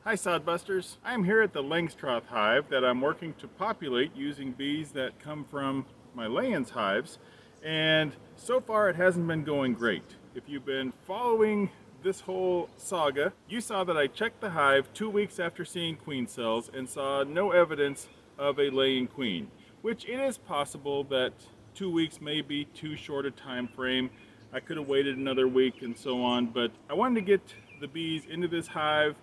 Hi Sodbusters! I am here at the Langstroth hive that I'm working to populate using bees that come from my layens hives, and so far it hasn't been going great. If you've been following this whole saga, you saw that I checked the hive 2 weeks after seeing queen cells and saw no evidence of a laying queen, which it is possible that 2 weeks may be too short a time frame. I could have waited another week and so on, but I wanted to get the bees into this hive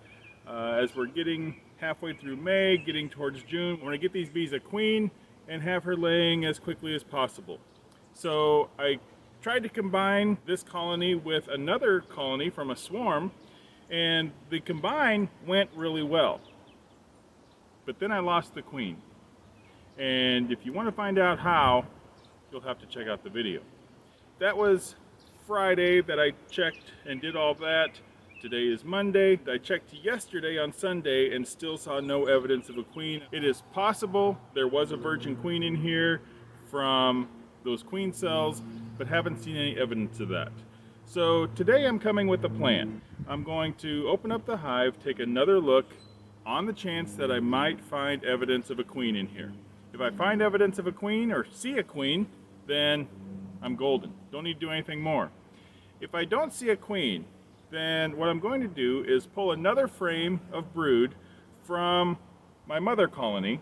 as we're getting halfway through May, getting towards June. I want to get these bees a queen and have her laying as quickly as possible. So I tried to combine this colony with another colony from a swarm, and the combine went really well. But then I lost the queen. And if you want to find out how, you'll have to check out the video. That was Friday that I checked and did all that. Today is Monday. I checked yesterday on Sunday and still saw no evidence of a queen. It is possible there was a virgin queen in here from those queen cells, but haven't seen any evidence of that. So today I'm coming with a plan. I'm going to open up the hive, take another look on the chance that I might find evidence of a queen in here. If I find evidence of a queen or see a queen, then I'm golden. Don't need to do anything more. If I don't see a queen, then what I'm going to do is pull another frame of brood from my mother colony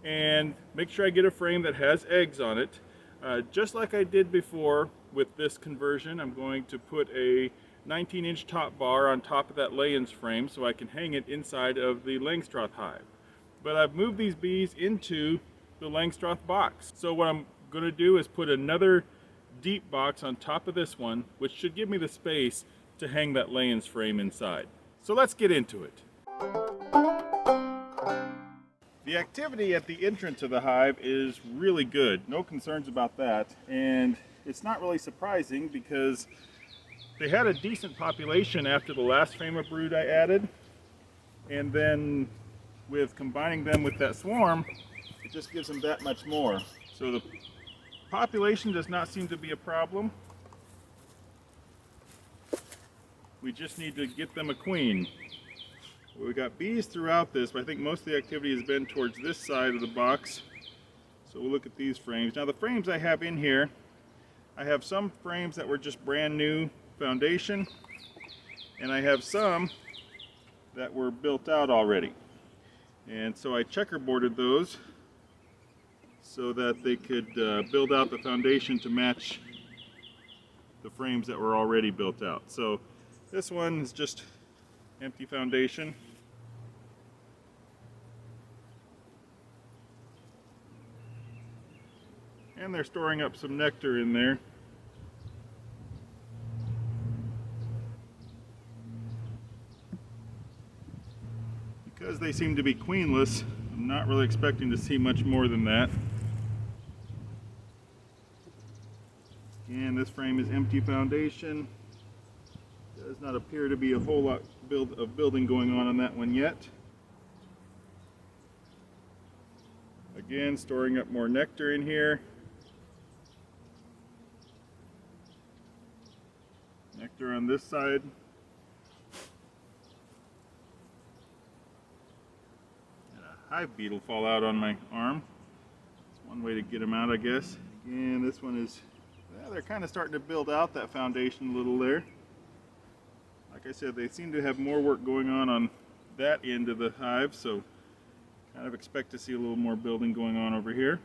and make sure I get a frame that has eggs on it. Just like I did before with this conversion, I'm going to put a 19-inch top bar on top of that layens frame so I can hang it inside of the Langstroth hive. But I've moved these bees into the Langstroth box. So what I'm going to do is put another deep box on top of this one, which should give me the space to hang that layens frame inside. So let's get into it. The activity at the entrance of the hive is really good. No concerns about that. And it's not really surprising because they had a decent population after the last frame of brood I added. And then with combining them with that swarm, it just gives them that much more. So the population does not seem to be a problem. We just need to get them a queen. We've got bees throughout this, but I think most of the activity has been towards this side of the box. So we'll look at these frames. Now the frames I have in here, I have some frames that were just brand new foundation, and I have some that were built out already. And so I checkerboarded those so that they could build out the foundation to match the frames that were already built out. So this one is just empty foundation. And they're storing up some nectar in there. Because they seem to be queenless, I'm not really expecting to see much more than that. And this frame is empty foundation. Does not appear to be a whole lot of building going on that one yet. Again, storing up more nectar in here. Nectar on this side. And a hive beetle fall out on my arm. That's one way to get them out, I guess. And this one is, well, they're kind of starting to build out that foundation a little there. Like I said, they seem to have more work going on that end of the hive, so kind of expect to see a little more building going on over here.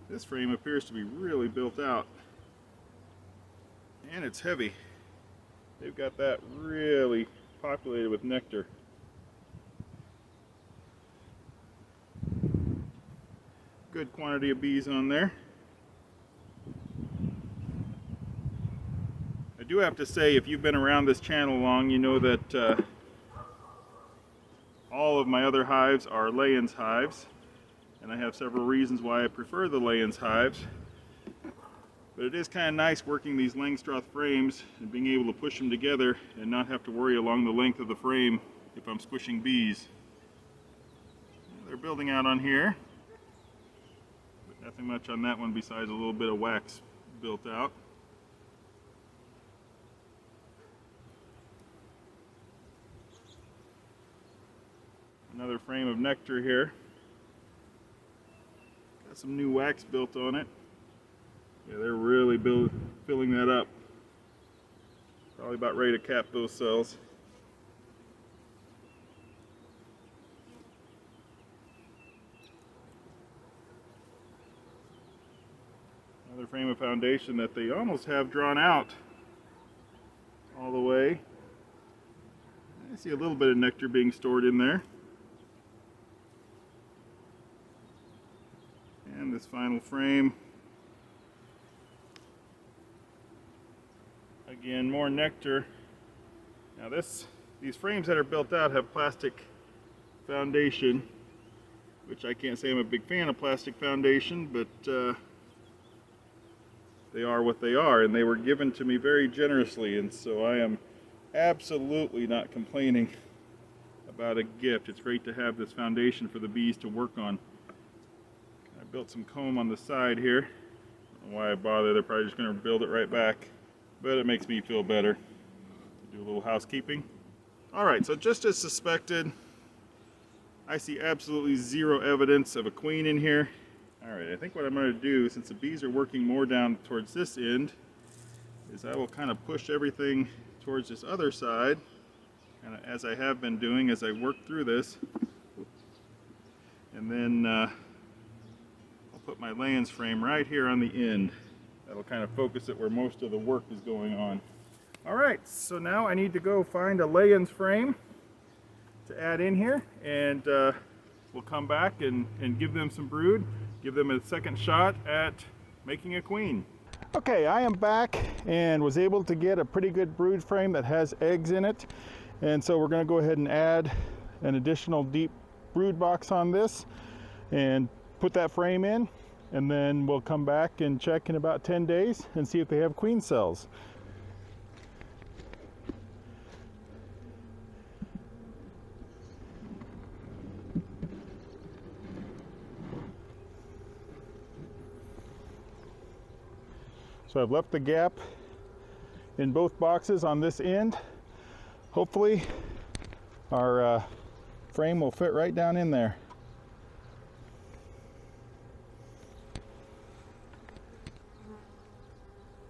This frame appears to be really built out, and it's heavy. They've got that really populated with nectar. Good quantity of bees on there. I do have to say, if you've been around this channel long, you know that all of my other hives are layens hives, and I have several reasons why I prefer the layens hives. But it is kind of nice working these Langstroth frames and being able to push them together and not have to worry along the length of the frame if I'm squishing bees. They're building out on here, but nothing much on that one besides a little bit of wax built out. Another frame of nectar here. Got some new wax built on it. Yeah, they're really filling that up. Probably about ready to cap those cells. Another frame of foundation that they almost have drawn out all the way. I see a little bit of nectar being stored in there. And this final frame. Again, more nectar. Now these frames that are built out have plastic foundation, which I can't say I'm a big fan of plastic foundation, but they are what they are, and they were given to me very generously, and so I am absolutely not complaining about a gift. It's great to have this foundation for the bees to work on. I built some comb on the side here. I don't know why I bother, they're probably just going to build it right back, but it makes me feel better. Do a little housekeeping. Alright, so just as suspected, I see absolutely zero evidence of a queen in here. Alright, I think what I'm going to do, since the bees are working more down towards this end, is I will kind of push everything towards this other side, and as I have been doing as I work through this, and then I'll put my Lands frame right here on the end. That'll kind of focus it where most of the work is going on. Alright, so now I need to go find a Lands frame to add in here, and we'll come back and give them some brood, give them a second shot at making a queen. Okay, I am back and was able to get a pretty good brood frame that has eggs in it, and so we're going to go ahead and add an additional deep brood box on this and put that frame in, and then we'll come back and check in about 10 days and see if they have queen cells. So I've left the gap in both boxes on this end. Hopefully our frame will fit right down in there.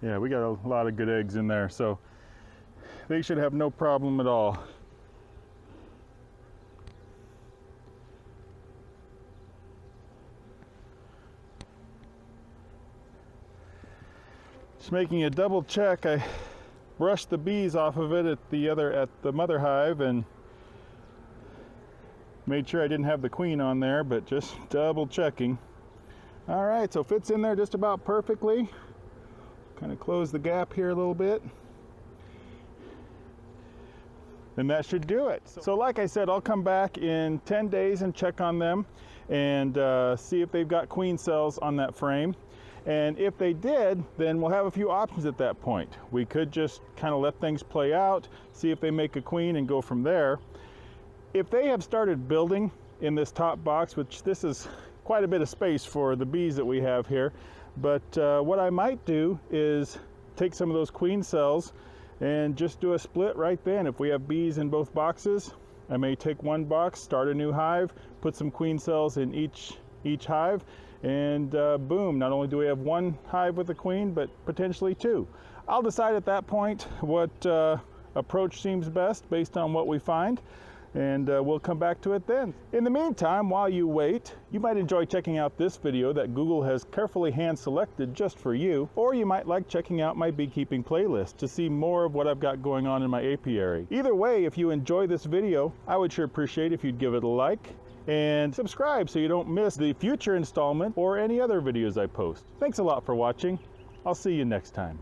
Yeah, we got a lot of good eggs in there, so they should have no problem at all. Just making a double check. I brushed the bees off of it at the mother hive and made sure I didn't have the queen on there, but just double checking. All right, so fits in there just about perfectly. Kind of close the gap here a little bit. And that should do it. So like I said, I'll come back in 10 days and check on them and see if they've got queen cells on that frame. And if they did, then we'll have a few options at that point. We could just kind of let things play out, see if they make a queen and go from there. If they have started building in this top box, which this is quite a bit of space for the bees that we have here, but what I might do is take some of those queen cells and just do a split right then. If we have bees in both boxes, I may take one box, start a new hive, put some queen cells in each hive, and boom, not only do we have one hive with a queen, but potentially two. I'll decide at that point what approach seems best based on what we find, and we'll come back to it then. In the meantime, while you wait, you might enjoy checking out this video that Google has carefully hand selected just for you, or you might like checking out my beekeeping playlist to see more of what I've got going on in my apiary. Either way, if you enjoy this video, I would sure appreciate if you'd give it a like and subscribe so you don't miss the future installment or any other videos I post. Thanks a lot for watching. I'll see you next time.